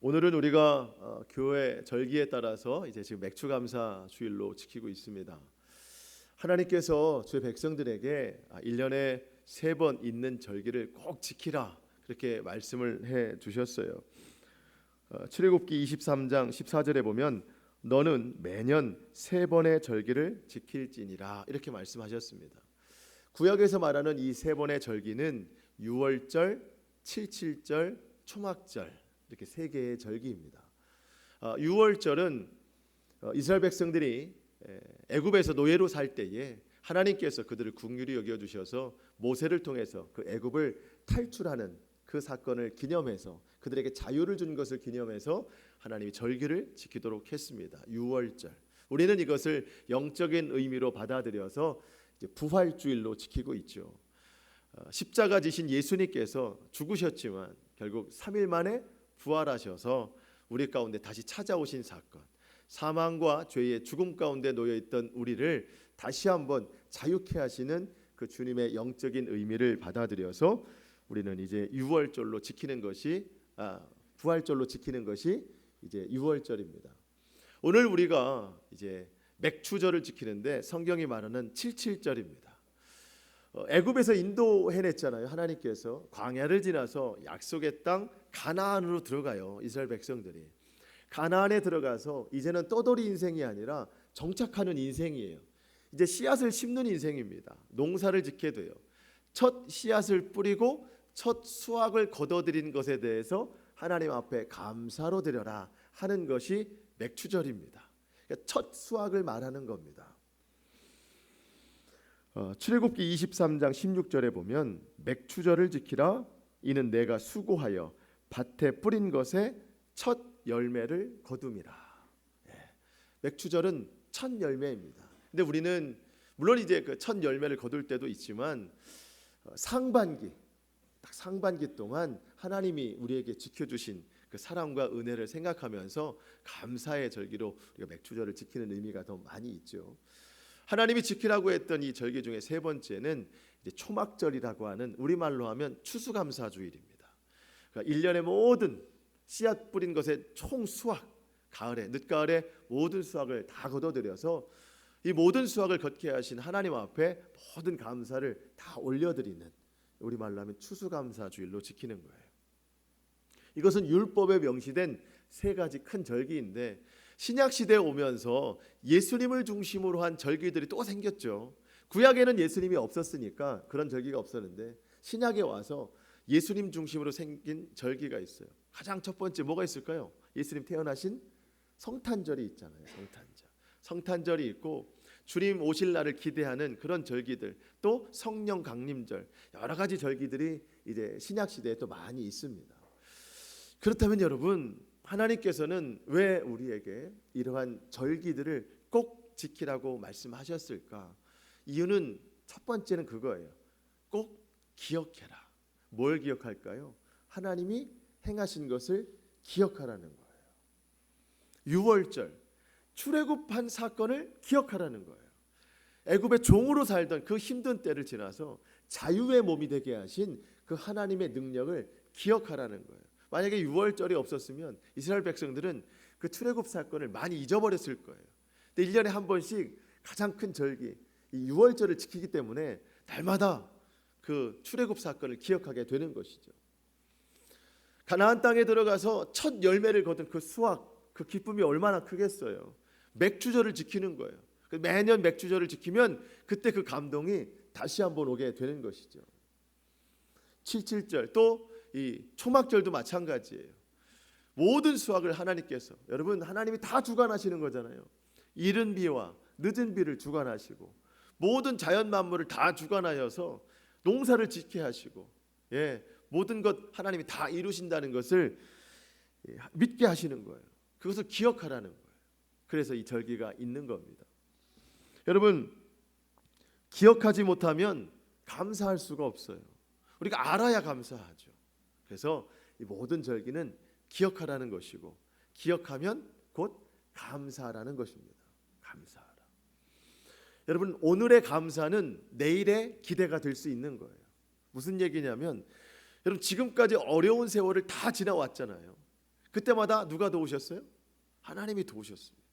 오늘은 우리가 교회 절기에 따라서 이제 지금 맥추감사 주일로 지키고 있습니다. 하나님께서 주의 백성들에게 1년에 3번 있는 절기를 꼭 지키라 그렇게 말씀을 해 주셨어요. 출애굽기 23장 14절에 보면 너는 매년 3번의 절기를 지킬지니라 이렇게 말씀하셨습니다. 구약에서 말하는 이 3번의 절기는 유월절, 칠칠절, 초막절 이렇게 3개의 절기입니다. 유월절은 이스라엘 백성들이 애굽에서 노예로 살 때에 하나님께서 그들을 긍휼히 여겨 주셔서 모세를 통해서 그 애굽을 탈출하는 그 사건을 기념해서 그들에게 자유를 준 것을 기념해서 하나님이 절기를 지키도록 했습니다. 유월절. 우리는 이것을 영적인 의미로 받아들여서 이제 부활주일로 지키고 있죠. 십자가 지신 예수님께서 죽으셨지만 결국 3일 만에 부활하셔서 우리 가운데 다시 찾아오신 사건, 사망과 죄의 죽음 가운데 놓여있던 우리를 다시 한번 자유케 하시는 그 주님의 영적인 의미를 받아들여서 우리는 이제 유월절로 지키는 것이 부활절로 지키는 것이 이제 유월절입니다. 오늘 우리가 이제 맥추절을 지키는데 성경이 말하는 칠칠절입니다. 애굽에서 인도해냈잖아요. 하나님께서 광야를 지나서 약속의 땅 가나안으로 들어가요. 이스라엘 백성들이 가나안에 들어가서 이제는 떠돌이 인생이 아니라 정착하는 인생이에요. 이제 씨앗을 심는 인생입니다. 농사를 짓게 돼요. 첫 씨앗을 뿌리고 첫 수확을 거둬들인 것에 대해서 하나님 앞에 감사로 드려라 하는 것이 맥추절입니다. 그러니까 첫 수확을 말하는 겁니다. 출애굽기 23장 16절에 보면 맥추절을 지키라 이는 내가 수고하여 밭에 뿌린 것에 첫 열매를 거둠이라. 맥추절은 첫 열매입니다. 근데 우리는 물론 이제 그 첫 열매를 거둘 때도 있지만 상반기 동안 하나님이 우리에게 지켜주신 그 사랑과 은혜를 생각하면서 감사의 절기로 우리가 맥추절을 지키는 의미가 더 많이 있죠. 하나님이 지키라고 했던 이 절기 중에 3번째는 이제 초막절이라고 하는 우리말로 하면 추수감사주일입니다. 그러니까 1년의 모든 씨앗 뿌린 것의 총 수확, 가을에 늦가을에 모든 수확을 다 거둬들여서 이 모든 수확을 걷게 하신 하나님 앞에 모든 감사를 다 올려드리는 우리말로 하면 추수감사주일로 지키는 거예요. 이것은 율법에 명시된 3가지 큰 절기인데 신약 시대에 오면서 예수님을 중심으로 한 절기들이 또 생겼죠. 구약에는 예수님이 없었으니까 그런 절기가 없었는데 신약에 와서 예수님 중심으로 생긴 절기가 있어요. 가장 첫 번째 뭐가 있을까요? 예수님 태어나신 성탄절이 있잖아요. 성탄절이 있고 주님 오실 날을 기대하는 그런 절기들, 또 성령 강림절, 여러 가지 절기들이 이제 신약 시대에 또 많이 있습니다. 그렇다면 여러분, 하나님께서는 왜 우리에게 이러한 절기들을 꼭 지키라고 말씀하셨을까? 이유는 첫 번째는 그거예요. 꼭 기억해라. 뭘 기억할까요? 하나님이 행하신 것을 기억하라는 거예요. 유월절, 출애굽한 사건을 기억하라는 거예요. 애굽의 종으로 살던 그 힘든 때를 지나서 자유의 몸이 되게 하신 그 하나님의 능력을 기억하라는 거예요. 만약에 유월절이 없었으면 이스라엘 백성들은 그 출애굽 사건을 많이 잊어버렸을 거예요. 근데 1년에 한 번씩 가장 큰 절기 이 유월절을 지키기 때문에 날마다 그 출애굽 사건을 기억하게 되는 것이죠. 가나안 땅에 들어가서 첫 열매를 거둔 그 수확, 그 기쁨이 얼마나 크겠어요. 맥추절을 지키는 거예요. 매년 맥추절을 지키면 그때 그 감동이 다시 한번 오게 되는 것이죠. 칠칠절 또 이 초막절도 마찬가지예요. 모든 수확을 하나님께서, 여러분 하나님이 다 주관하시는 거잖아요. 이른 비와 늦은 비를 주관하시고 모든 자연 만물을 다 주관하여서 농사를 짓게 하시고 모든 것 하나님이 다 이루신다는 것을 믿게 하시는 거예요. 그것을 기억하라는 거예요. 그래서 이 절기가 있는 겁니다. 여러분, 기억하지 못하면 감사할 수가 없어요. 우리가 알아야 감사하죠. 그래서 이 모든 절기는 기억하라는 것이고 기억하면 곧 감사하라는 것입니다. 감사하라. 여러분, 오늘의 감사는 내일의 기대가 될 수 있는 거예요. 무슨 얘기냐면 여러분 지금까지 어려운 세월을 다 지나왔잖아요. 그때마다 누가 도우셨어요? 하나님이 도우셨습니다.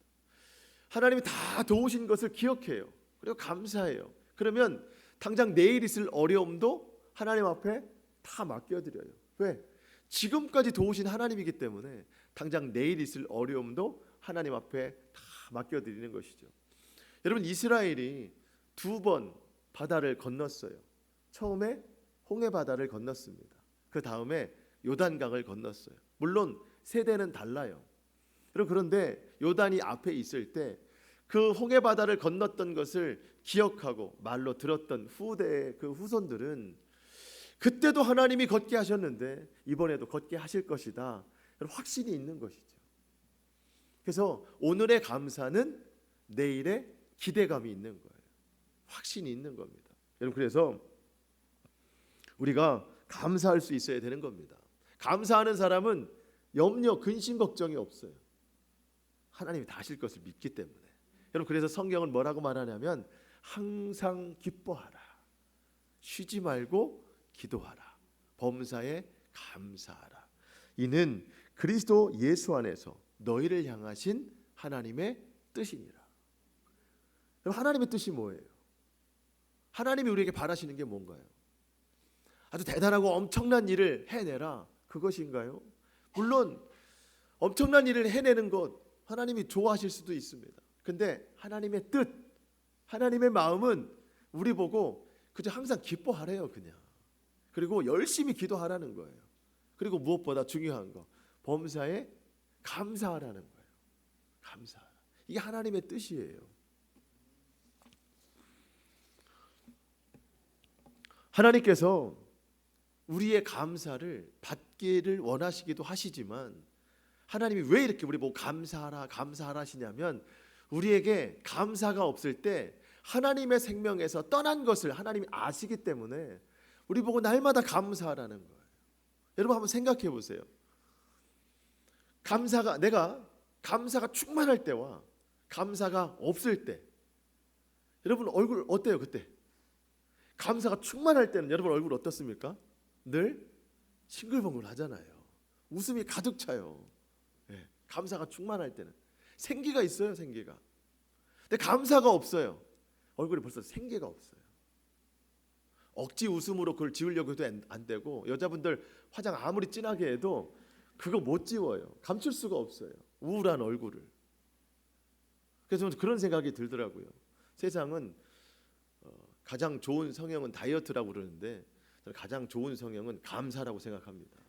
하나님이 다 도우신 것을 기억해요. 그리고 감사해요. 그러면 당장 내일 있을 어려움도 하나님 앞에 다 맡겨드려요. 왜? 지금까지 도우신 하나님이기 때문에 당장 내일 있을 어려움도 하나님 앞에 다 맡겨드리는 것이죠. 여러분, 이스라엘이 2번 바다를 건넜어요. 처음에 홍해 바다를 건넜습니다. 그 다음에 요단강을 건넜어요. 물론 세대는 달라요. 그런데 요단이 앞에 있을 때 그 홍해 바다를 건넜던 것을 기억하고 말로 들었던 후대의 그 후손들은 그때도 하나님이 걷게 하셨는데 이번에도 걷게 하실 것이다, 확신이 있는 것이죠. 그래서 오늘의 감사는 내일의 기대감이 있는 거예요. 확신이 있는 겁니다. 여러분, 그래서 우리가 감사할 수 있어야 되는 겁니다. 감사하는 사람은 염려, 근심, 걱정이 없어요. 하나님이 다 하실 것을 믿기 때문에. 여러분, 그래서 성경은 뭐라고 말하냐면 항상 기뻐하라, 쉬지 말고 기도하라, 범사에 감사하라. 이는 그리스도 예수 안에서 너희를 향하신 하나님의 뜻이니라. 그럼 하나님의 뜻이 뭐예요? 하나님이 우리에게 바라시는 게 뭔가요? 아주 대단하고 엄청난 일을 해내라, 그것인가요? 물론 엄청난 일을 해내는 것 하나님이 좋아하실 수도 있습니다. 근데 하나님의 뜻, 하나님의 마음은 우리 보고 그저 항상 기뻐하래요, 그냥. 그리고 열심히 기도하라는 거예요. 그리고 무엇보다 중요한 거, 범사에 감사하라는 거예요. 감사하라. 이게 하나님의 뜻이에요. 하나님께서 우리의 감사를 받기를 원하시기도 하시지만 하나님이 왜 이렇게 우리 보고 감사하라 감사하라 하시냐면 우리에게 감사가 없을 때 하나님의 생명에서 떠난 것을 하나님이 아시기 때문에 우리 보고 날마다 감사하라는 거예요. 여러분, 한번 생각해 보세요. 내가 감사가 충만할 때와 감사가 없을 때, 여러분 얼굴 어때요? 그때 감사가 충만할 때는 여러분 얼굴 어떻습니까? 늘 싱글벙글 하잖아요. 웃음이 가득 차요. 네, 감사가 충만할 때는 생기가 있어요, 생기가. 근데 감사가 없어요. 얼굴이 벌써 생기가 없어요. 억지 웃음으로 그걸 지우려고 해도 안 되고, 여자분들 화장 아무리 진하게 해도 그거 못 지워요. 감출 수가 없어요, 우울한 얼굴을. 그래서 저는 그런 생각이 들더라고요. 세상은 가장 좋은 성형은 다이어트라고 그러는데 저는 가장 좋은 성형은 감사라고 생각합니다.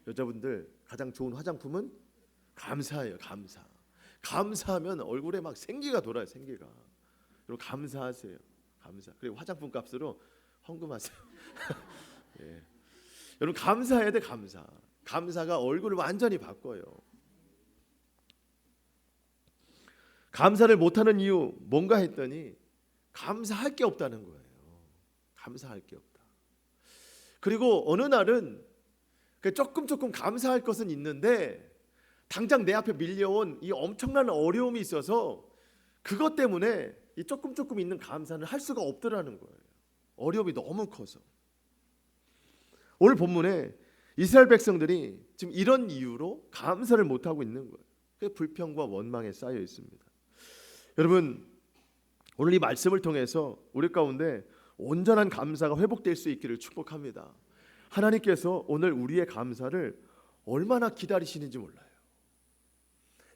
여자분들 가장 좋은 화장품은 감사예요. 감사하면 얼굴에 막 생기가 돌아요. 생기가. 그리고 감사하세요. 감사. 그리고 화장품 값으로 헌금하세요. 예. 여러분, 감사해야 돼. 감사가 얼굴을 완전히 바꿔요. 감사를 못하는 이유 뭔가 했더니 감사할 게 없다는 거예요. 감사할 게 없다. 그리고 어느 날은 조금 감사할 것은 있는데 당장 내 앞에 밀려온 이 엄청난 어려움이 있어서 그것 때문에 이 조금 있는 감사는 할 수가 없더라는 거예요. 어려움이 너무 커서. 오늘 본문에 이스라엘 백성들이 지금 이런 이유로 감사를 못하고 있는 거예요. 그 불평과 원망에 쌓여 있습니다. 여러분, 오늘 이 말씀을 통해서 우리 가운데 온전한 감사가 회복될 수 있기를 축복합니다. 하나님께서 오늘 우리의 감사를 얼마나 기다리시는지 몰라요.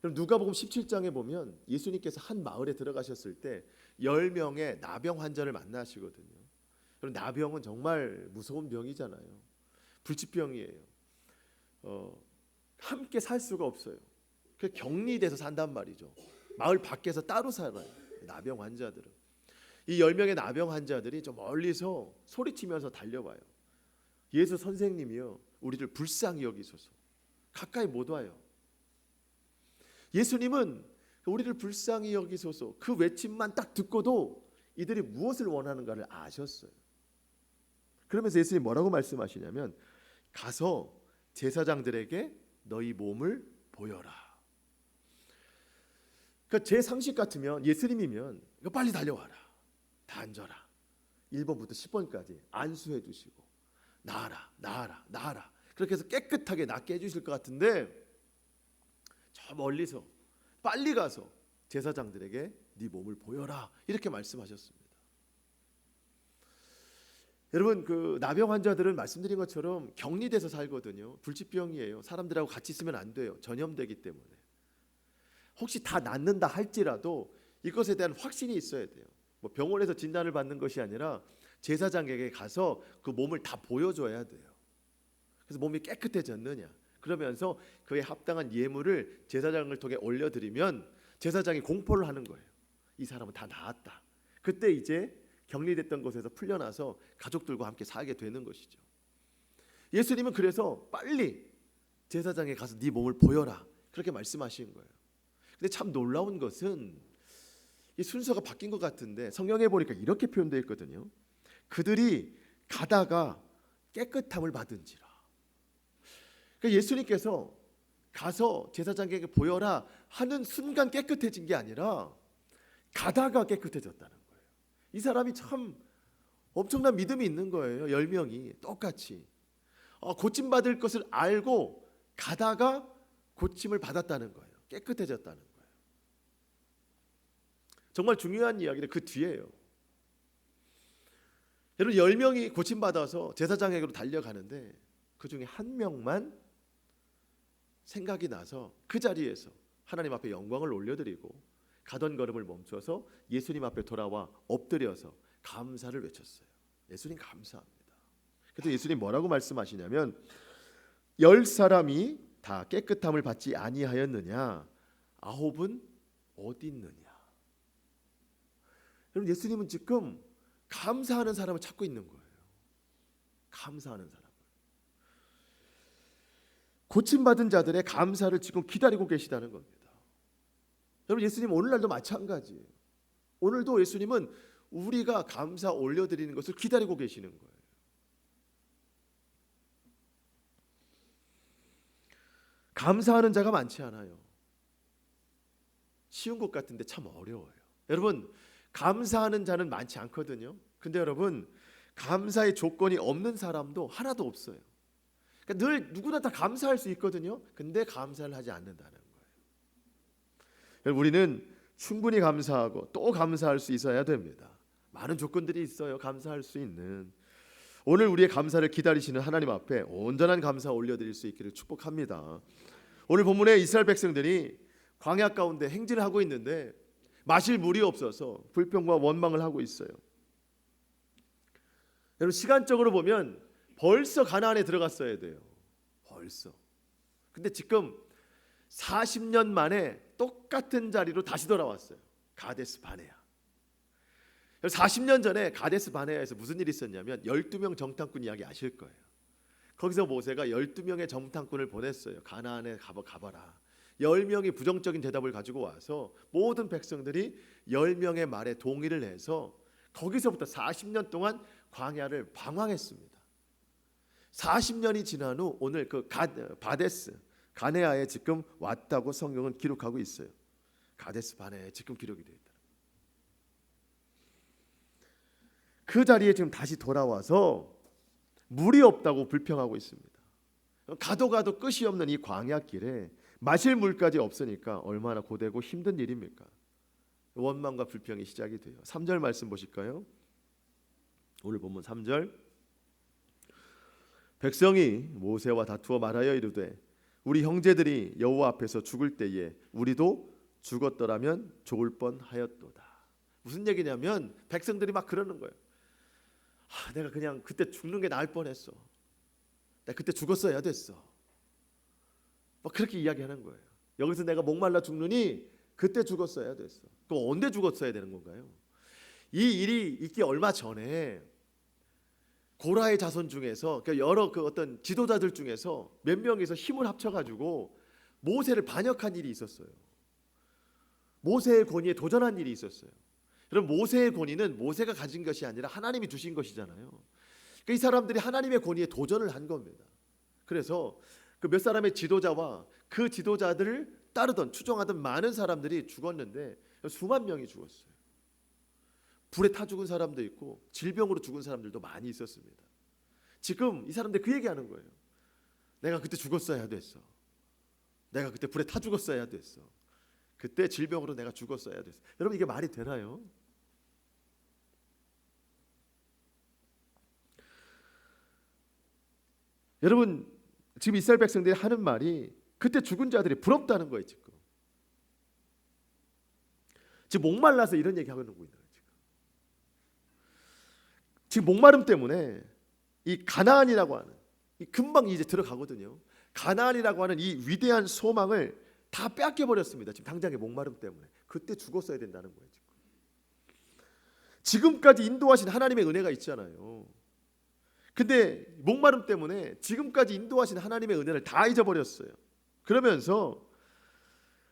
누가복음 17장에 보면 예수님께서 한 마을에 들어가셨을 때 10명의 나병 환자를 만나시거든요. 나병은 정말 무서운 병이잖아요. 불치병이에요. 함께 살 수가 없어요. 격리돼서 산단 말이죠. 마을 밖에서 따로 살아요. 나병 환자들은. 이 10명의 나병 환자들이 좀 멀리서 소리치면서 달려와요. 예수 선생님이요, 우리를 불쌍히 여기소서. 가까이 못 와요. 예수님은 우리를 불쌍히 여기소서 그 외침만 딱 듣고도 이들이 무엇을 원하는가를 아셨어요. 그러면서 예수님이 뭐라고 말씀하시냐면 가서 제사장들에게 너희 몸을 보여라. 그러니까 제 상식 같으면 예수님이면 이거 빨리 달려와라. 다 앉아라. 1번부터 10번까지 안수해 주시고 나아라. 그렇게 해서 깨끗하게 낫게 해주실 것 같은데 저 멀리서 빨리 가서 제사장들에게 네 몸을 보여라 이렇게 말씀하셨습니다. 여러분, 그 나병 환자들은 말씀드린 것처럼 격리돼서 살거든요. 불치병이에요. 사람들하고 같이 있으면 안 돼요. 전염되기 때문에. 혹시 다 낫는다 할지라도 이것에 대한 확신이 있어야 돼요. 뭐 병원에서 진단을 받는 것이 아니라 제사장에게 가서 그 몸을 다 보여줘야 돼요. 그래서 몸이 깨끗해졌느냐, 그러면서 그에 합당한 예물을 제사장을 통해 올려드리면 제사장이 공포를 하는 거예요. 이 사람은 다 나았다. 그때 이제 격리됐던 곳에서 풀려나서 가족들과 함께 살게 되는 것이죠. 예수님은 그래서 빨리 제사장에 가서 네 몸을 보여라 그렇게 말씀하신 거예요. 근데 참 놀라운 것은 이 순서가 바뀐 것 같은데 성경에 보니까 이렇게 표현되어 있거든요. 그들이 가다가 깨끗함을 받은지라. 그러니까 예수님께서 가서 제사장에게 보여라 하는 순간 깨끗해진 게 아니라 가다가 깨끗해졌다는 거예요. 이 사람이 참 엄청난 믿음이 있는 거예요. 10명이 똑같이 고침받을 것을 알고 가다가 고침을 받았다는 거예요. 깨끗해졌다는 거예요. 정말 중요한 이야기는 그 뒤에요. 여러분, 10명이 고침받아서 제사장에게로 달려가는데 그 중에 한 명만 생각이 나서 그 자리에서 하나님 앞에 영광을 올려드리고 가던 걸음을 멈춰서 예수님 앞에 돌아와 엎드려서 감사를 외쳤어요. 예수님 감사합니다. 그래서 예수님 뭐라고 말씀하시냐면 10사람이 다 깨끗함을 받지 아니하였느냐 9은 어디 있느냐. 여러분, 예수님은 지금 감사하는 사람을 찾고 있는 거예요. 감사하는 사람. 고침받은 자들의 감사를 지금 기다리고 계시다는 겁니다. 여러분, 예수님 오늘날도 마찬가지예요. 오늘도 예수님은 우리가 감사 올려드리는 것을 기다리고 계시는 거예요. 감사하는 자가 많지 않아요. 쉬운 것 같은데 참 어려워요. 여러분, 감사하는 자는 많지 않거든요. 근데 여러분, 감사의 조건이 없는 사람도 하나도 없어요. 그러니까 늘 누구나 다 감사할 수 있거든요. 근데 감사를 하지 않는다는 거예요. 여러분, 우리는 충분히 감사하고 또 감사할 수 있어야 됩니다. 많은 조건들이 있어요. 감사할 수 있는. 오늘 우리의 감사를 기다리시는 하나님 앞에 온전한 감사 올려드릴 수 있기를 축복합니다. 오늘 본문에 이스라엘 백성들이 광야 가운데 행진을 하고 있는데 마실 물이 없어서 불평과 원망을 하고 있어요. 여러분, 시간적으로 보면 벌써 가나안에 들어갔어야 돼요. 벌써. 근데 지금 40년 만에 똑같은 자리로 다시 돌아왔어요. 가데스 바네아. 40년 전에 가데스 바네아에서 무슨 일이 있었냐면 12명 정탐꾼 이야기 아실 거예요. 거기서 모세가 12명의 정탐꾼을 보냈어요. 가나안에 가봐라. 10명이 부정적인 대답을 가지고 와서 모든 백성들이 10명의 말에 동의를 해서 거기서부터 40년 동안 광야를 방황했습니다. 40년이 지난 후 오늘 그 바데스 가네아에 지금 왔다고 성경은 기록하고 있어요. 가데스 바네아에 지금 기록이 되어 있다. 그 자리에 지금 다시 돌아와서 물이 없다고 불평하고 있습니다. 가도 가도 끝이 없는 이 광야길에 마실 물까지 없으니까 얼마나 고되고 힘든 일입니까? 원망과 불평이 시작이 돼요. 3절 말씀 보실까요? 오늘 본문 3절. 백성이 모세와 다투어 말하여 이르되 우리 형제들이 여호와 앞에서 죽을 때에 우리도 죽었더라면 좋을 뻔하였도다. 무슨 얘기냐면 백성들이 막 그러는 거예요. 내가 그냥 그때 죽는 게 나을 뻔했어. 내가 그때 죽었어야 됐어. 막 그렇게 이야기하는 거예요. 여기서 내가 목말라 죽느니 그때 죽었어야 됐어. 그럼 언제 죽었어야 되는 건가요? 이 일이 있기 얼마 전에 고라의 자손 중에서 여러 그 어떤 지도자들 중에서 몇 명이서 힘을 합쳐가지고 모세를 반역한 일이 있었어요. 모세의 권위에 도전한 일이 있었어요. 여러분, 모세의 권위는 모세가 가진 것이 아니라 하나님이 주신 것이잖아요. 그러니까 이 사람들이 하나님의 권위에 도전을 한 겁니다. 그래서 그 몇 사람의 지도자와 그 지도자들을 따르던 추종하던 많은 사람들이 죽었는데 수만 명이 죽었어요. 불에 타 죽은 사람도 있고 질병으로 죽은 사람들도 많이 있었습니다. 지금 이 사람들 그 얘기하는 거예요. 내가 그때 죽었어야 됐어. 내가 그때 불에 타 죽었어야 됐어. 그때 질병으로 내가 죽었어야 됐어. 여러분 이게 말이 되나요? 여러분 지금 이스라엘 백성들이 하는 말이 그때 죽은 자들이 부럽다는 거예요. 지금 목말라서 이런 얘기하고 있는 거예요. 지금 목마름 때문에 이 가나안이라고 하는, 이 금방 이제 들어가거든요. 가나안이라고 하는 이 위대한 소망을 다 빼앗겨 버렸습니다. 지금 당장의 목마름 때문에. 그때 죽었어야 된다는 거예요. 지금까지 인도하신 하나님의 은혜가 있잖아요. 근데 목마름 때문에 지금까지 인도하신 하나님의 은혜를 다 잊어버렸어요. 그러면서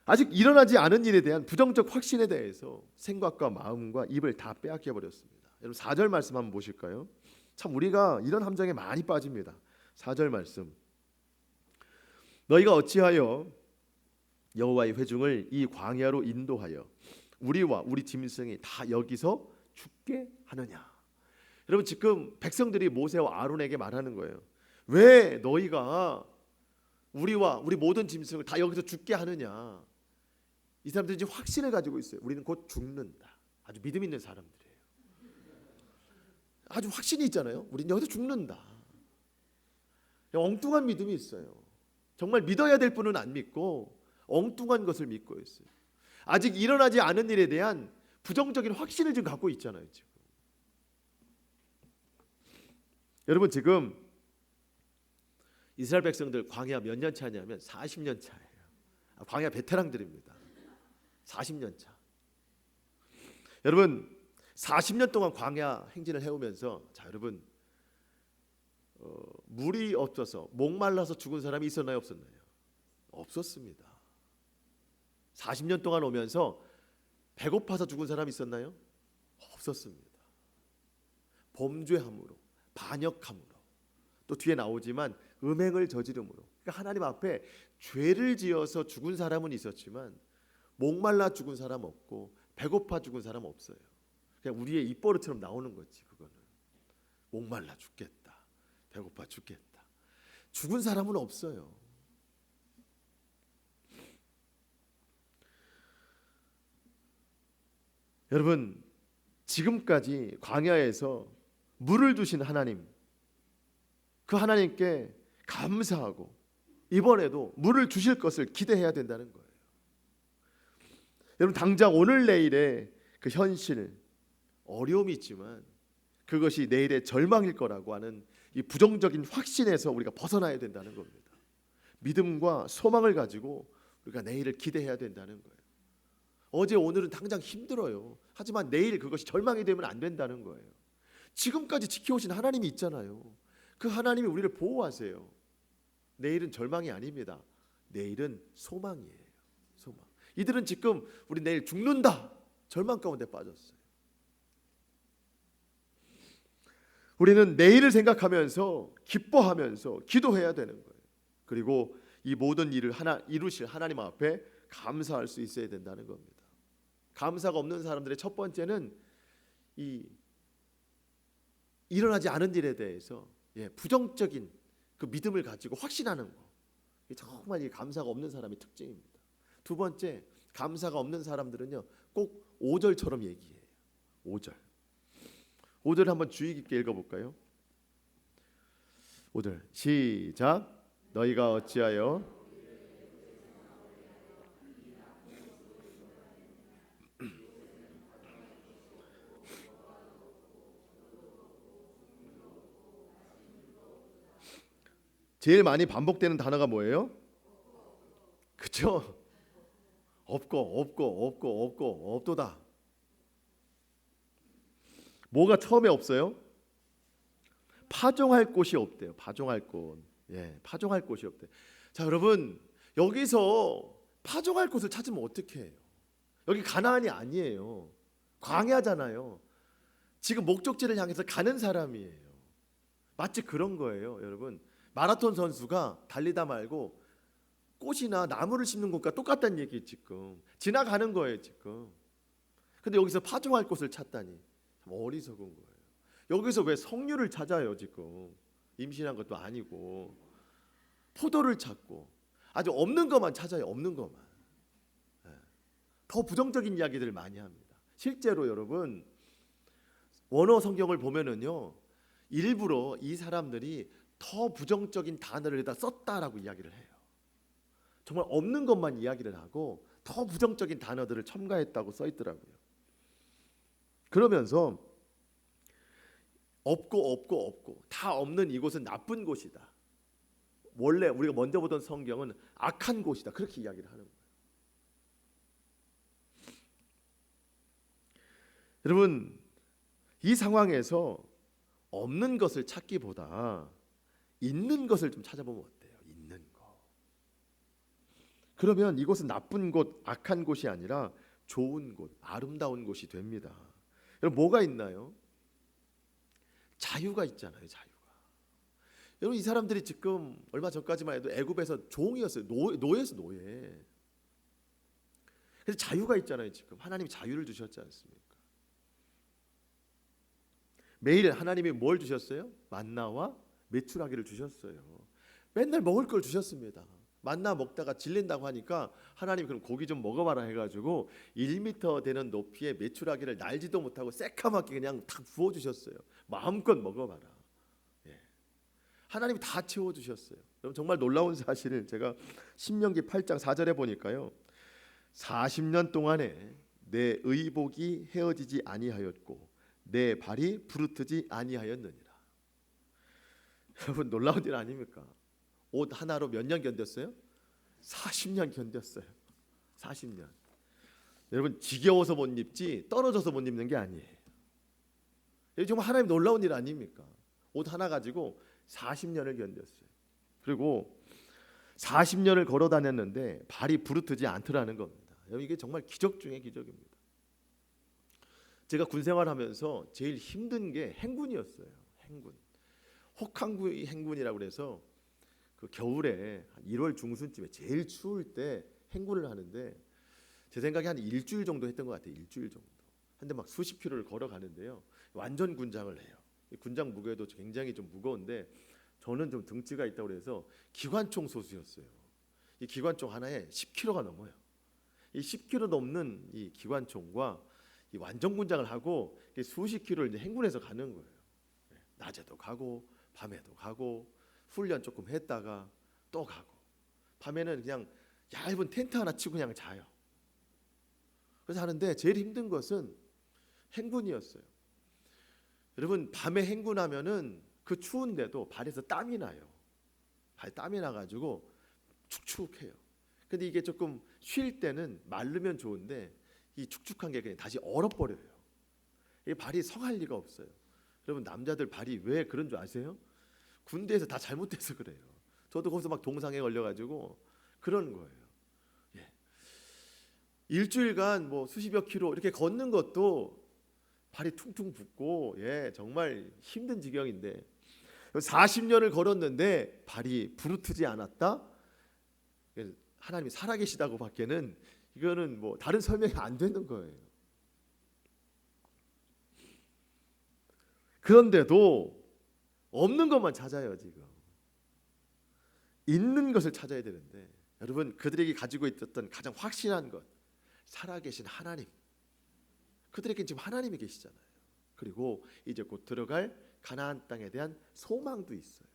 아직 일어나지 않은 일에 대한 부정적 확신에 대해서 생각과 마음과 입을 다 빼앗겨 버렸습니다. 여러분 4절 말씀 한번 보실까요? 참 우리가 이런 함정에 많이 빠집니다. 4절 말씀. 너희가 어찌하여 여호와의 회중을 이 광야로 인도하여 우리와 우리 짐승이 다 여기서 죽게 하느냐. 여러분 지금 백성들이 모세와 아론에게 말하는 거예요. 왜 너희가 우리와 우리 모든 짐승을 다 여기서 죽게 하느냐. 이 사람들이 지금 확신을 가지고 있어요. 우리는 곧 죽는다. 아주 믿음 있는 사람들이에요. 아주 확신이 있잖아요. 우리는 여기서 죽는다. 엉뚱한 믿음이 있어요. 정말 믿어야 될 분은 안 믿고 엉뚱한 것을 믿고 있어요. 아직 일어나지 않은 일에 대한 부정적인 확신을 지금 갖고 있잖아요. 지금. 여러분 이스라엘 백성들 광야 몇 년 차냐면 40년 차예요. 광야 베테랑들입니다. 40년 차. 여러분 40년 동안 광야 행진을 해오면서 여러분 물이 없어서 목말라서 죽은 사람이 있었나요, 없었나요? 없었습니다. 40년 동안 오면서 배고파서 죽은 사람이 있었나요? 없었습니다. 범죄함으로, 반역함으로, 또 뒤에 나오지만 음행을 저지름으로, 그러니까 하나님 앞에 죄를 지어서 죽은 사람은 있었지만 목말라 죽은 사람 없고 배고파 죽은 사람 없어요. 그냥 우리의 입버릇처럼 나오는 거지. 그거는 목말라 죽겠다, 배고파 죽겠다. 죽은 사람은 없어요. 여러분 지금까지 광야에서 물을 주신 하나님, 그 하나님께 감사하고 이번에도 물을 주실 것을 기대해야 된다는 거예요. 여러분 당장 오늘 내일의 그 현실, 어려움이 있지만 그것이 내일의 절망일 거라고 하는 이 부정적인 확신에서 우리가 벗어나야 된다는 겁니다. 믿음과 소망을 가지고 우리가 내일을 기대해야 된다는 거예요. 어제 오늘은 당장 힘들어요. 하지만 내일 그것이 절망이 되면 안 된다는 거예요. 지금까지 지켜오신 하나님이 있잖아요. 그 하나님이 우리를 보호하세요. 내일은 절망이 아닙니다. 내일은 소망이에요. 소망. 이들은 지금 우리 내일 죽는다, 절망 가운데 빠졌어요. 우리는 내일을 생각하면서 기뻐하면서 기도해야 되는 거예요. 그리고 이 모든 일을 이루실 하나님 앞에 감사할 수 있어야 된다는 겁니다. 감사가 없는 사람들의 첫 번째는 일어나지 않은 일에 대해서 부정적인 그 믿음을 가지고 확신하는 거. 정말 이 감사가 없는 사람의 특징입니다. 두 번째, 감사가 없는 사람들은요 꼭 5절처럼 얘기해요. 5절 한번 주의 깊게 읽어볼까요? 5절 시작. 너희가 어찌하여 제일 많이 반복되는 단어가 뭐예요? 그렇죠? 없고 없도다. 뭐가 처음에 없어요? 파종할 곳이 없대요. 파종할 곳. 파종할 곳이 없대. 자, 여러분 여기서 파종할 곳을 찾으면 어떻게 해요? 여기 가나안이 아니에요. 광야잖아요. 지금 목적지를 향해서 가는 사람이에요. 마치 그런 거예요, 여러분. 마라톤 선수가 달리다 말고 꽃이나 나무를 심는 것과 똑같다는 얘기 지금 지나가는 거예요 지금. 근데 여기서 파종할 곳을 찾다니 참 어리석은 거예요. 여기서 왜 석류를 찾아요 지금? 임신한 것도 아니고 포도를 찾고. 아주 없는 것만 찾아요. 없는 것만. 예. 더 부정적인 이야기들을 많이 합니다. 실제로 여러분 원어 성경을 보면은요, 일부러 이 사람들이 더 부정적인 단어를 다 썼다라고 이야기를 해요. 정말 없는 것만 이야기를 하고 더 부정적인 단어들을 첨가했다고 써 있더라고요. 그러면서 없고 다 없는 이곳은 나쁜 곳이다. 원래 우리가 먼저 보던 성경은 악한 곳이다. 그렇게 이야기를 하는 거예요. 여러분, 이 상황에서 없는 것을 찾기보다 있는 것을 좀 찾아보면 어때요? 있는 거. 그러면 이곳은 나쁜 곳, 악한 곳이 아니라 좋은 곳, 아름다운 곳이 됩니다. 여러분, 뭐가 있나요? 자유가 있잖아요. 자유가. 여러분, 이 사람들이 지금 얼마 전까지만 해도 애굽에서 종이었어요. 노예였어요. 노예. 그래서 자유가 있잖아요. 지금 하나님이 자유를 주셨지 않습니까? 매일 하나님이 뭘 주셨어요? 만나와 메추라기를 주셨어요. 맨날 먹을 걸 주셨습니다. 만나 먹다가 질린다고 하니까 하나님이 그럼 고기 좀 먹어봐라 해가지고 1m 되는 높이의 메추라기를 날지도 못하고 새카맣게 그냥 다 부어주셨어요. 마음껏 먹어봐라. 예. 하나님이 다 채워주셨어요. 여러분, 정말 놀라운 사실을 제가 신명기 8장 4절에 보니까요, 40년 동안에 내 의복이 헤어지지 아니하였고 내 발이 부르트지 아니하였느니라. 여러분, 놀라운 일 아닙니까? 옷 하나로 몇 년 견뎠어요? 40년 견뎠어요. 40년. 여러분, 지겨워서 못 입지 떨어져서 못 입는 게 아니에요. 이게 정말 하나님 놀라운 일 아닙니까? 옷 하나 가지고 40년을 견뎠어요. 그리고 40년을 걸어 다녔는데 발이 부르트지 않더라는 겁니다. 여러분, 이게 정말 기적 중의 기적입니다. 제가 군 생활하면서 제일 힘든 게 행군이었어요. 행군. 혹한구 행군이라고 그래서 그 겨울에 한 1월 중순쯤에 제일 추울 때 행군을 하는데 제 생각에 한 일주일 정도 했던 것 같아요. 일주일 정도. 근데 막 수십 킬로를 걸어가는데요. 완전 군장을 해요. 군장 무게도 굉장히 좀 무거운데 저는 좀 등치가 있다고 그래서 기관총 소수였어요. 이 기관총 하나에 10kg가 넘어요. 이 10kg 넘는 이 기관총과 이 완전 군장을 하고 수십 킬로를 이제 행군해서 가는 거예요. 낮에도 가고 밤에도 가고 훈련 조금 했다가 또 가고 밤에는 그냥 얇은 텐트 하나 치고 그냥 자요. 그래서 하는데 제일 힘든 것은 행군이었어요. 여러분, 밤에 행군하면은 그 추운데도 발에서 땀이 나요. 발 땀이 나가지고 축축해요. 근데 이게 조금 쉴 때는 마르면 좋은데 이 축축한 게 그냥 다시 얼어버려요. 이 발이 성할 리가 없어요. 여러분, 남자들 발이 왜 그런 줄 아세요? 군대에서 다 잘못돼서 그래요. 저도 거기서 막 동상에 걸려가지고 그런 거예요. 예. 일주일간 뭐 수십여 킬로 이렇게 걷는 것도 발이 퉁퉁 붓고, 예, 정말 힘든 지경인데 40년을 걸었는데 발이 부르트지 않았다. 하나님이 살아계시다고 밖에는 이거는 뭐 다른 설명이 안 되는 거예요. 그런데도 없는 것만 찾아요. 지금 있는 것을 찾아야 되는데, 여러분, 그들에게 가지고 있었던 가장 확실한 것, 살아계신 하나님. 그들에게 지금 하나님이 계시잖아요. 그리고 이제 곧 들어갈 가나안 땅에 대한 소망도 있어요.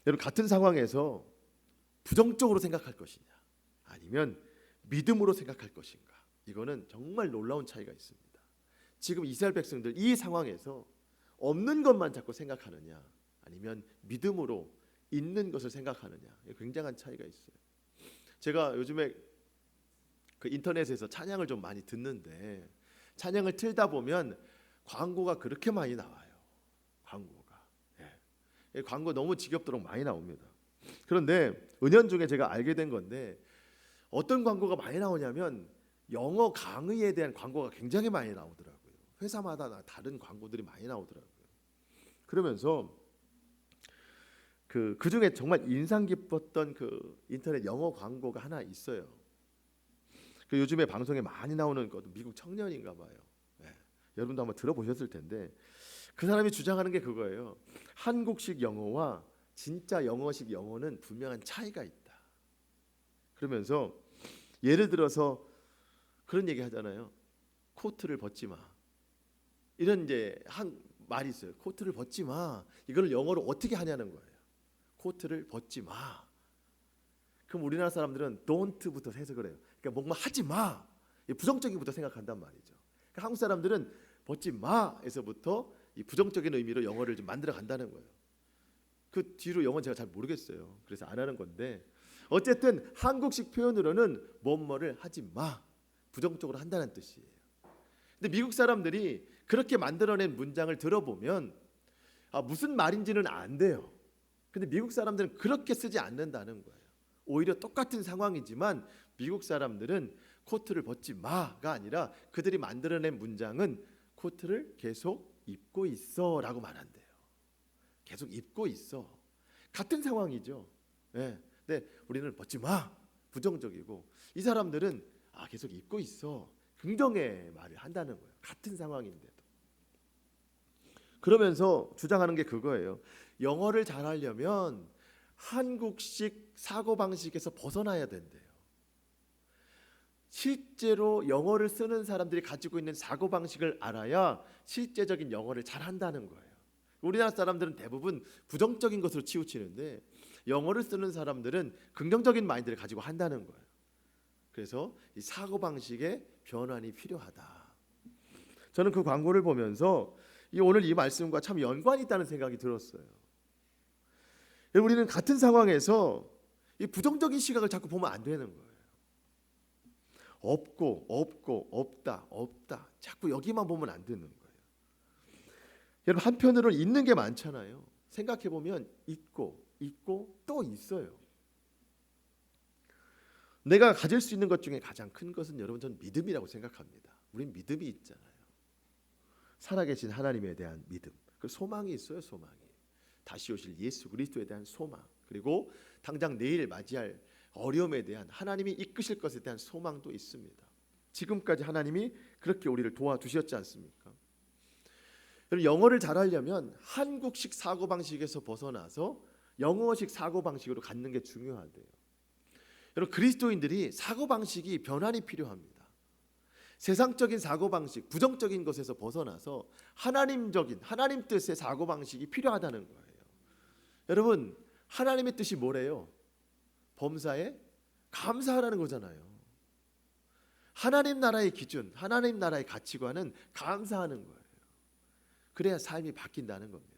여러분, 같은 상황에서 부정적으로 생각할 것이냐 아니면 믿음으로 생각할 것인가, 이거는 정말 놀라운 차이가 있습니다. 지금 이스라엘 백성들 이 상황에서 없는 것만 자꾸 생각하느냐 아니면 믿음으로 있는 것을 생각하느냐, 굉장한 차이가 있어요. 제가 요즘에 그 인터넷에서 찬양을 좀 많이 듣는데 찬양을 틀다 보면 광고가 그렇게 많이 나와요. 광고가. 예. 광고 너무 지겹도록 많이 나옵니다. 그런데 은연중에 제가 알게 된 건데 어떤 광고가 많이 나오냐면 영어 강의에 대한 광고가 굉장히 많이 나오더라고요. 회사마다 다른 광고들이 많이 나오더라고요. 그러면서 그 중에 정말 인상 깊었던 그 인터넷 영어 광고가 하나 있어요. 그 요즘에 방송에 많이 나오는 것도 미국 청년인가 봐요. 네. 여러분도 한번 들어보셨을 텐데 그 사람이 주장하는 게 그거예요. 한국식 영어와 진짜 영어식 영어는 분명한 차이가 있다. 그러면서 예를 들어서 그런 얘기 하잖아요. 코트를 벗지 마. 이런 이제 한 말이 있어요. 코트를 벗지 마. 이걸 영어로 어떻게 하냐는 거예요. 코트를 벗지 마. 그럼 우리나라 사람들은 don't부터 해석을 해요. 그러니까 뭔가 하지 마. 부정적인부터 생각한단 말이죠. 그러니까 한국 사람들은 벗지 마에서부터 이 부정적인 의미로 영어를 좀 만들어 간다는 거예요. 그 뒤로 영어는 제가 잘 모르겠어요. 그래서 안 하는 건데 어쨌든 한국식 표현으로는 뭐뭐를 하지 마. 부정적으로 한다는 뜻이에요. 근데 미국 사람들이 그렇게 만들어낸 문장을 들어보면 무슨 말인지는 안 돼요. 근데 미국 사람들은 그렇게 쓰지 않는다는 거예요. 오히려 똑같은 상황이지만 미국 사람들은 코트를 벗지 마가 아니라 그들이 만들어낸 문장은 코트를 계속 입고 있어 라고 말한대요. 계속 입고 있어. 같은 상황이죠. 네. 근데 우리는 벗지 마. 부정적이고 이 사람들은 계속 입고 있어. 긍정의 말을 한다는 거예요. 같은 상황인데도. 그러면서 주장하는 게 그거예요. 영어를 잘하려면 한국식 사고방식에서 벗어나야 된대요. 실제로 영어를 쓰는 사람들이 가지고 있는 사고방식을 알아야 실제적인 영어를 잘한다는 거예요. 우리나라 사람들은 대부분 부정적인 것으로 치우치는데 영어를 쓰는 사람들은 긍정적인 마인드를 가지고 한다는 거예요. 그래서 이 사고방식의 변환이 필요하다. 저는 그 광고를 보면서 오늘 이 말씀과 참 연관이 있다는 생각이 들었어요. 우리는 같은 상황에서 이 부정적인 시각을 자꾸 보면 안 되는 거예요. 없고 없다 자꾸 여기만 보면 안 되는 거예요. 여러분 한편으로는 있는 게 많잖아요. 생각해 보면 있고 또 있어요. 내가 가질 수 있는 것 중에 가장 큰 것은 여러분 저는 믿음이라고 생각합니다. 우린 믿음이 있잖아요. 살아계신 하나님에 대한 믿음, 그 소망이 있어요. 소망이 다시 오실 예수 그리스도에 대한 소망, 그리고 당장 내일 맞이할 어려움에 대한 하나님이 이끄실 것에 대한 소망도 있습니다. 지금까지 하나님이 그렇게 우리를 도와주셨지 않습니까? 영어를 잘하려면 한국식 사고방식에서 벗어나서 영어식 사고방식으로 갖는 게 중요하대요. 여러분 그리스도인들이 사고방식이 변환이 필요합니다. 세상적인 사고방식, 부정적인 것에서 벗어나서 하나님적인 하나님 뜻의 사고방식이 필요하다는 거예요. 여러분 하나님의 뜻이 뭐래요? 범사에 감사하라는 거잖아요. 하나님 나라의 기준, 하나님 나라의 가치관은 감사하는 거예요. 그래야 삶이 바뀐다는 겁니다.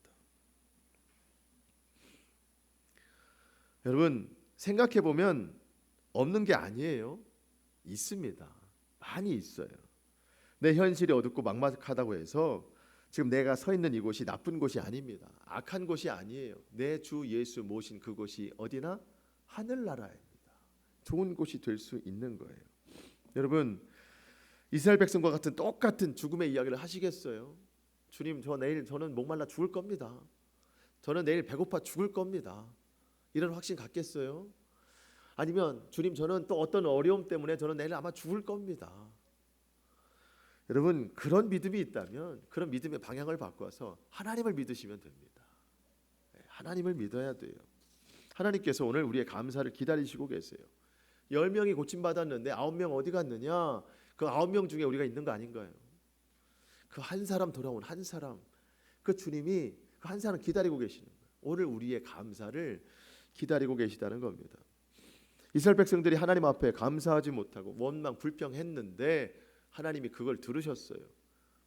여러분 생각해 보면 없는 게 아니에요. 있습니다. 많이 있어요. 내 현실이 어둡고 막막하다고 해서 지금 내가 서 있는 이곳이 나쁜 곳이 아닙니다. 악한 곳이 아니에요. 내 주 예수 모신 그곳이 어디나 하늘나라입니다. 좋은 곳이 될 수 있는 거예요. 여러분 이스라엘 백성과 같은 똑같은 죽음의 이야기를 하시겠어요? 주님 저는 목말라 죽을 겁니다. 저는 내일 배고파 죽을 겁니다. 이런 확신 갖겠어요? 아니면 주님 저는 또 어떤 어려움 때문에 저는 내일 아마 죽을 겁니다. 여러분 그런 믿음이 있다면 그런 믿음의 방향을 바꿔서 하나님을 믿으시면 됩니다. 하나님을 믿어야 돼요. 하나님께서 오늘 우리의 감사를 기다리시고 계세요. 10명이 고침받았는데 9명 어디 갔느냐? 그 9명 중에 우리가 있는 거 아닌가요? 그 한 사람 돌아온 한 사람, 그 주님이 그 한 사람 기다리고 계시는 거예요. 오늘 우리의 감사를 기다리고 계시다는 겁니다. 이스라엘 백성들이 하나님 앞에 감사하지 못하고 원망 불평했는데 하나님이 그걸 들으셨어요.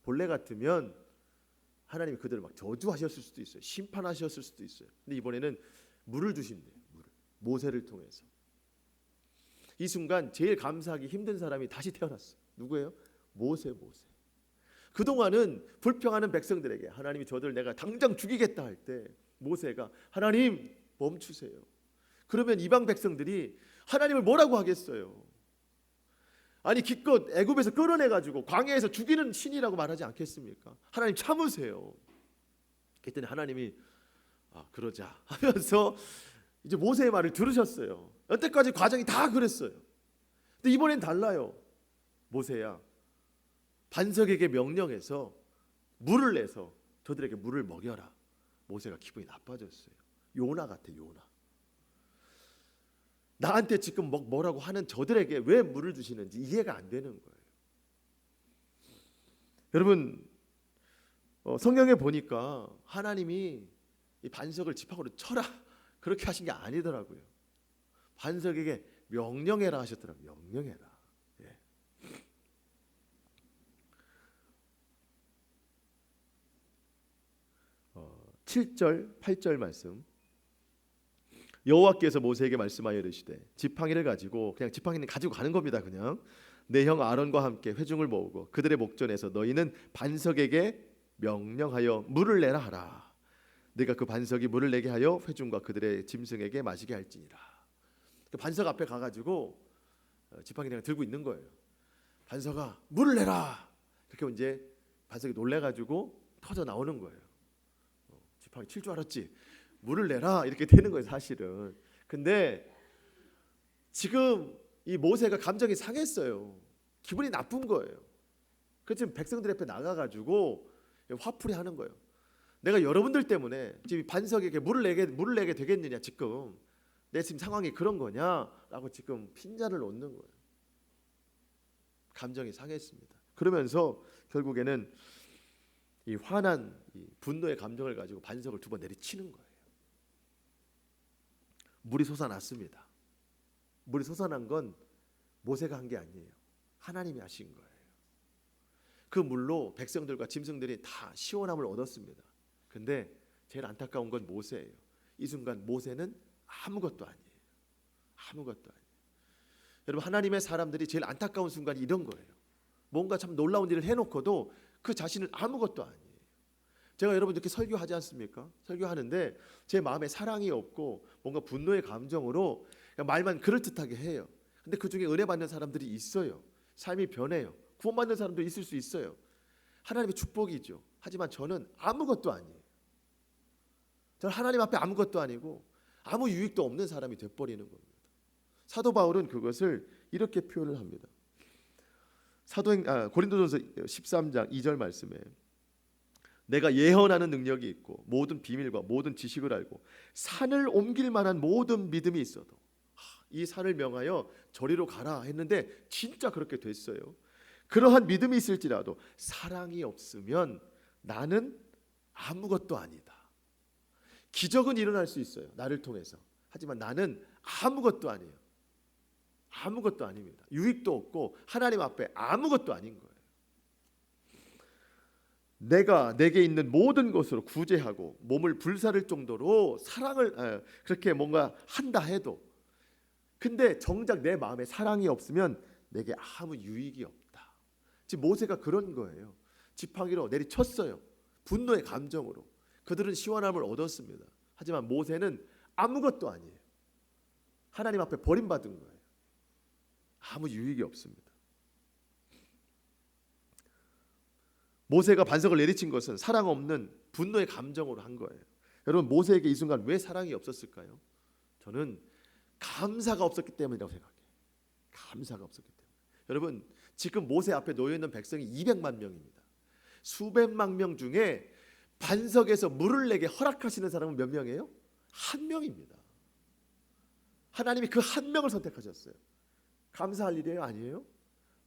본래 같으면 하나님이 그들을 막 저주하셨을 수도 있어요. 심판하셨을 수도 있어요. 근데 이번에는 물을 주신대요. 물을. 모세를 통해서. 이 순간 제일 감사하기 힘든 사람이 다시 태어났어요. 누구예요? 모세. 그동안은 불평하는 백성들에게 하나님이 저들 내가 당장 죽이겠다 할 때 모세가 하나님 멈추세요. 그러면 이방 백성들이 하나님을 뭐라고 하겠어요? 아니 기껏 애굽에서 끌어내가지고 광야에서 죽이는 신이라고 말하지 않겠습니까? 하나님 참으세요. 그랬더니 하나님이 그러자 하면서 이제 모세의 말을 들으셨어요. 여태까지 과정이 다 그랬어요. 근데 이번엔 달라요. 모세야 반석에게 명령해서 물을 내서 저들에게 물을 먹여라. 모세가 기분이 나빠졌어요. 요나 같아, 요나. 나한테 지금 뭐라고 하는 저들에게 왜 물을 주시는지 이해가 안 되는 거예요. 여러분, 성경에 보니까 하나님이 이 반석을 지팡이로 쳐라 그렇게 하신 게 아니더라고요. 반석에게 명령해라 하셨더라고요. 명령해라. 예. 7절 8절 말씀. 여호와께서 모세에게 말씀하여 이르시되 지팡이를 가지고, 그냥 지팡이는 가지고 가는 겁니다. 그냥 내 형 아론과 함께 회중을 모으고 그들의 목전에서 너희는 반석에게 명령하여 물을 내라 하라. 네가 그 반석이 물을 내게 하여 회중과 그들의 짐승에게 마시게 할지니라. 그 반석 앞에 가가지고 지팡이 그냥 들고 있는 거예요. 반석아 물을 내라. 그렇게 이제 반석이 놀래가지고 터져 나오는 거예요. 지팡이 칠 줄 알았지? 물을 내라 이렇게 되는 거예요, 사실은. 근데 지금 이 모세가 감정이 상했어요. 기분이 나쁜 거예요. 그래서 지금 백성들 앞에 나가가지고 화풀이 하는 거예요. 내가 여러분들 때문에 지금 반석에게 물을 내게 되겠느냐, 지금 내 지금 상황이 그런 거냐라고 지금 핀잔을 놓는 거예요. 감정이 상했습니다. 그러면서 결국에는 이 화난 이 분노의 감정을 가지고 반석을 두 번 내리치는 거예요. 물이 솟아났습니다. 물이 솟아난 건 모세가 한 게 아니에요. 하나님이 하신 거예요. 그 물로 백성들과 짐승들이 다 시원함을 얻었습니다. 근데 제일 안타까운 건 모세예요. 이 순간 모세는 아무것도 아니에요. 아무것도 아니에요. 여러분, 하나님의 사람들이 제일 안타까운 순간이 이런 거예요. 뭔가 참 놀라운 일을 해놓고도 그 자신은 아무것도 아니에요. 제가 여러분 이렇게 설교하지 않습니까? 설교하는데 제 마음에 사랑이 없고 뭔가 분노의 감정으로 말만 그럴듯하게 해요. 근데 그 중에 은혜 받는 사람들이 있어요. 삶이 변해요. 구원받는 사람도 있을 수 있어요. 하나님의 축복이죠. 하지만 저는 아무것도 아니에요. 저는 하나님 앞에 아무것도 아니고 아무 유익도 없는 사람이 돼버리는 겁니다. 사도 바울은 그것을 이렇게 표현을 합니다. 고린도전서 13장 2절 말씀에 내가 예언하는 능력이 있고 모든 비밀과 모든 지식을 알고 산을 옮길 만한 모든 믿음이 있어도 이 산을 명하여 저리로 가라 했는데 진짜 그렇게 됐어요. 그러한 믿음이 있을지라도 사랑이 없으면 나는 아무것도 아니다. 기적은 일어날 수 있어요, 나를 통해서. 하지만 나는 아무것도 아니에요. 아무것도 아닙니다. 유익도 없고 하나님 앞에 아무것도 아닌 거예요. 내가 내게 있는 모든 것으로 구제하고 몸을 불사를 정도로 사랑을 그렇게 뭔가 한다 해도, 근데 정작 내 마음에 사랑이 없으면 내게 아무 유익이 없다. 지금 모세가 그런 거예요. 지팡이로 내리쳤어요. 분노의 감정으로. 그들은 시원함을 얻었습니다. 하지만 모세는 아무것도 아니에요. 하나님 앞에 버림받은 거예요. 아무 유익이 없습니다. 모세가 반석을 내리친 것은 사랑 없는 분노의 감정으로 한 거예요. 여러분, 모세에게 이 순간 왜 사랑이 없었을까요? 저는 감사가 없었기 때문이라고 생각해요. 감사가 없었기 때문에. 여러분, 지금 모세 앞에 놓여 있는 백성이 200만 명입니다. 수백만 명 중에 반석에서 물을 내게 허락하시는 사람은 몇 명이에요? 한 명입니다. 하나님이 그 한 명을 선택하셨어요. 감사할 일이에요? 아니에요?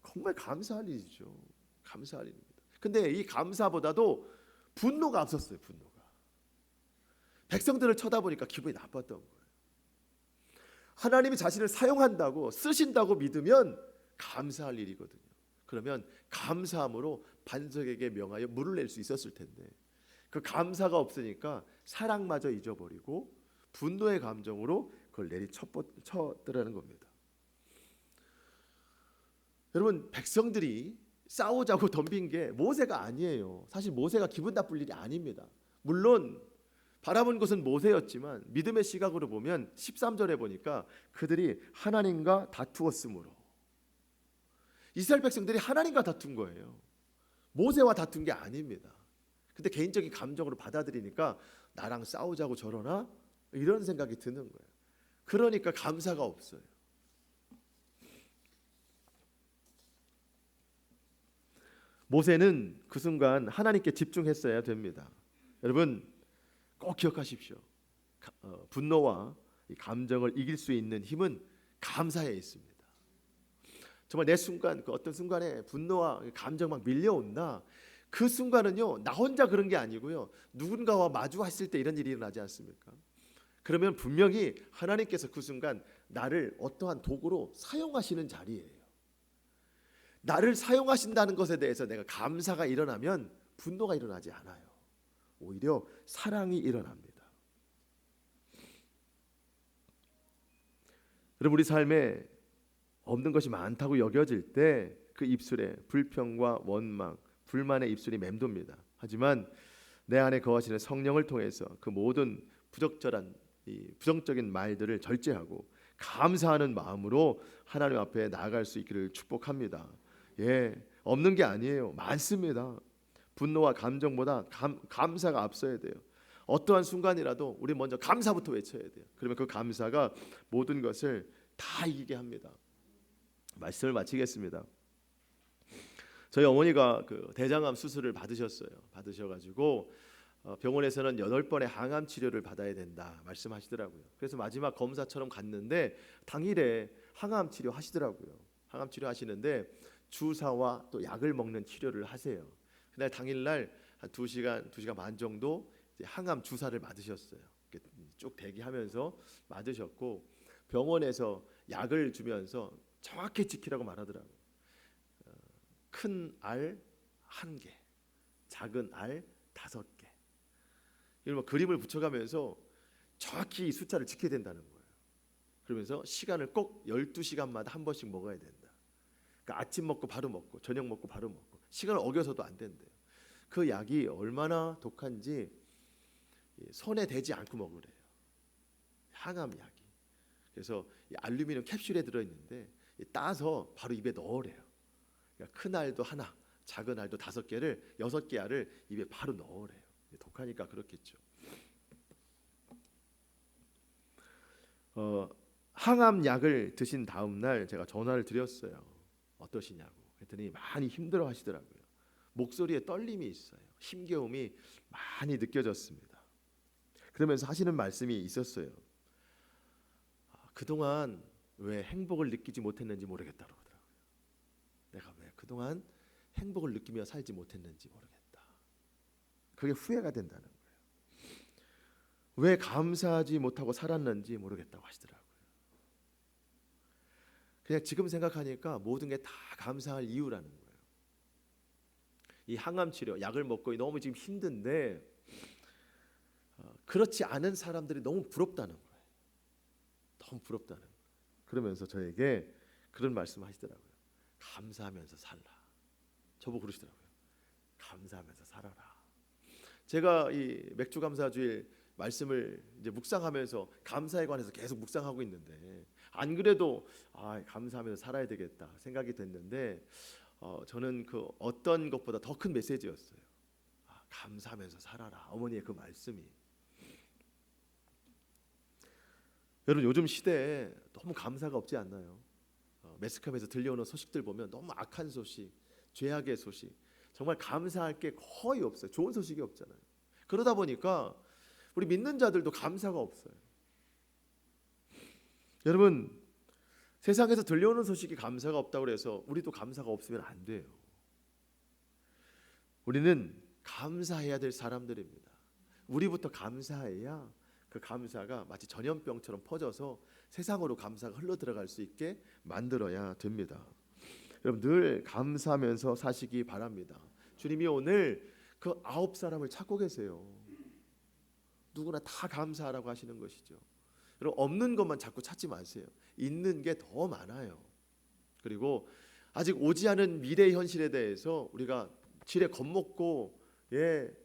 정말 감사할 일이죠. 감사할 일입니다. 근데 이 감사보다도 분노가 앞섰어요. 분노가. 백성들을 쳐다보니까 기분이 나빴던 거예요. 하나님이 자신을 사용한다고, 쓰신다고 믿으면 감사할 일이거든요. 그러면 감사함으로 반석에게 명하여 물을 낼 수 있었을 텐데 그 감사가 없으니까 사랑마저 잊어버리고 분노의 감정으로 그걸 내리쳤더라는 겁니다. 여러분, 백성들이 싸우자고 덤빈 게 모세가 아니에요. 사실 모세가 기분 나쁠 일이 아닙니다. 물론 바라본 것은 모세였지만 믿음의 시각으로 보면 13절에 보니까 그들이 하나님과 다투었으므로, 이스라엘 백성들이 하나님과 다툰 거예요. 모세와 다툰 게 아닙니다. 근데 개인적인 감정으로 받아들이니까 나랑 싸우자고 저러나? 이런 생각이 드는 거예요. 그러니까 감사가 없어요. 모세는 그 순간 하나님께 집중했어야 됩니다. 여러분, 꼭 기억하십시오. 분노와 이 감정을 이길 수 있는 힘은 감사에 있습니다. 정말 내 순간, 그 어떤 순간에 분노와 감정 막 밀려온다. 그 순간은요, 나 혼자 그런 게 아니고요, 누군가와 마주했을 때 이런 일이 일어나지 않습니까? 그러면 분명히 하나님께서 그 순간 나를 어떠한 도구로 사용하시는 자리예요. 나를 사용하신다는 것에 대해서 내가 감사가 일어나면 분노가 일어나지 않아요. 오히려 사랑이 일어납니다. 여러분, 우리 삶에 없는 것이 많다고 여겨질 때 그 입술에 불평과 원망, 불만의 입술이 맴돕니다. 하지만 내 안에 거하시는 성령을 통해서 그 모든 부정적인 말들을 절제하고 감사하는 마음으로 하나님 앞에 나아갈 수 있기를 축복합니다. 없는 게 아니에요. 많습니다. 분노와 감정보다 감사가 앞서야 돼요. 어떠한 순간이라도 우리 먼저 감사부터 외쳐야 돼요. 그러면 그 감사가 모든 것을 다 이기게 합니다. 말씀을 마치겠습니다. 저희 어머니가 그 대장암 수술을 받으셔가지고 병원에서는 8번의 항암 치료를 받아야 된다 말씀하시더라고요. 그래서 마지막 검사처럼 갔는데 당일에 항암 치료 하시더라고요. 항암 치료 하시는데 주사와 또 약을 먹는 치료를 하세요. 그날 당일날 한 2시간 반 정도 항암 주사를 맞으셨어요. 쭉 대기하면서 맞으셨고, 병원에서 약을 주면서 정확히 지키라고 말하더라고요. 큰 알 1개, 작은 알 5개. 이런 그림을 붙여가면서 정확히 이 숫자를 지켜야 된다는 거예요. 그러면서 시간을 꼭 12시간마다 한 번씩 먹어야 된다. 그러니까 아침 먹고 바로 먹고 저녁 먹고 바로 먹고, 시간을 어겨서도 안 된대요. 그 약이 얼마나 독한지 손에 대지 않고 먹으래요. 항암 약이. 그래서 이 알루미늄 캡슐에 들어있는데 따서 바로 입에 넣으래요. 그러니까 큰 알도 하나, 작은 알도 5개를 6개 알을 입에 바로 넣으래요. 독하니까 그렇겠죠. 항암 약을 드신 다음 날 제가 전화를 드렸어요. 어떠시냐고. 그랬더니 많이 힘들어 하시더라고요. 목소리에 떨림이 있어요. 힘겨움이 많이 느껴졌습니다. 그러면서 하시는 말씀이 있었어요. 그동안 왜 행복을 느끼지 못했는지 모르겠다 그러더라고요. 내가 왜 그동안 행복을 느끼며 살지 못했는지 모르겠다. 그게 후회가 된다는 거예요. 왜 감사하지 못하고 살았는지 모르겠다고 하시더라고요. 그냥 지금 생각하니까 모든 게 다 감사할 이유라는 거예요. 이 항암 치료 약을 먹고 너무 지금 힘든데 그렇지 않은 사람들이 너무 부럽다는 거예요. 너무 부럽다는 거예요. 그러면서 저에게 그런 말씀을 하시더라고요. 감사하면서 살라. 저보고 그러시더라고요. 감사하면서 살아라. 제가 이 맥주 감사주일 말씀을 이제 묵상하면서 감사에 관해서 계속 묵상하고 있는데, 안 그래도 감사하면서 살아야 되겠다 생각이 됐는데 저는 그 어떤 것보다 더 큰 메시지였어요. 감사하면서 살아라. 어머니의 그 말씀이. 여러분, 요즘 시대에 너무 감사가 없지 않나요? 매스컴에서 들려오는 소식들 보면 너무 악한 소식, 죄악의 소식, 정말 감사할 게 거의 없어요. 좋은 소식이 없잖아요. 그러다 보니까 우리 믿는 자들도 감사가 없어요. 여러분, 세상에서 들려오는 소식이 감사가 없다고 해서 우리도 감사가 없으면 안 돼요. 우리는 감사해야 될 사람들입니다. 우리부터 감사해야 그 감사가 마치 전염병처럼 퍼져서 세상으로 감사가 흘러들어갈 수 있게 만들어야 됩니다. 여러분, 늘 감사하면서 사시기 바랍니다. 주님이 오늘 그 9사람을 찾고 계세요. 누구나 다 감사하라고 하시는 것이죠. 여러분, 없는 것만 자꾸 찾지 마세요. 있는 게 더 많아요. 그리고 아직 오지 않은 미래 현실에 대해서 우리가 지레 겁먹고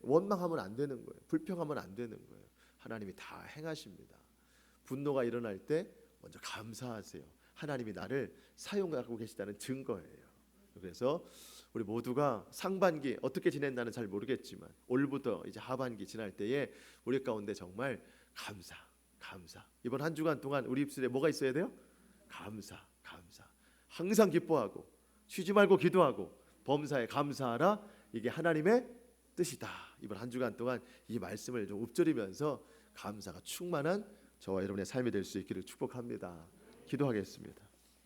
원망하면 안 되는 거예요. 불평하면 안 되는 거예요. 하나님이 다 행하십니다. 분노가 일어날 때 먼저 감사하세요. 하나님이 나를 사용하고 계시다는 증거예요. 그래서 우리 모두가 상반기 어떻게 지낸다는 잘 모르겠지만 올부터 이제 하반기 지날 때에 우리 가운데 정말 감사. 이번 한 주간 동안 우리 입술에 뭐가 있어야 돼요? 감사. 항상 기뻐하고 쉬지 말고 기도하고 범사에 감사하라. 이게 하나님의 뜻이다. 이번 한 주간 동안 이 말씀을 좀 읊조리면서 감사가 충만한 저와 여러분의 삶이 될 수 있기를 축복합니다. 기도하겠습니다.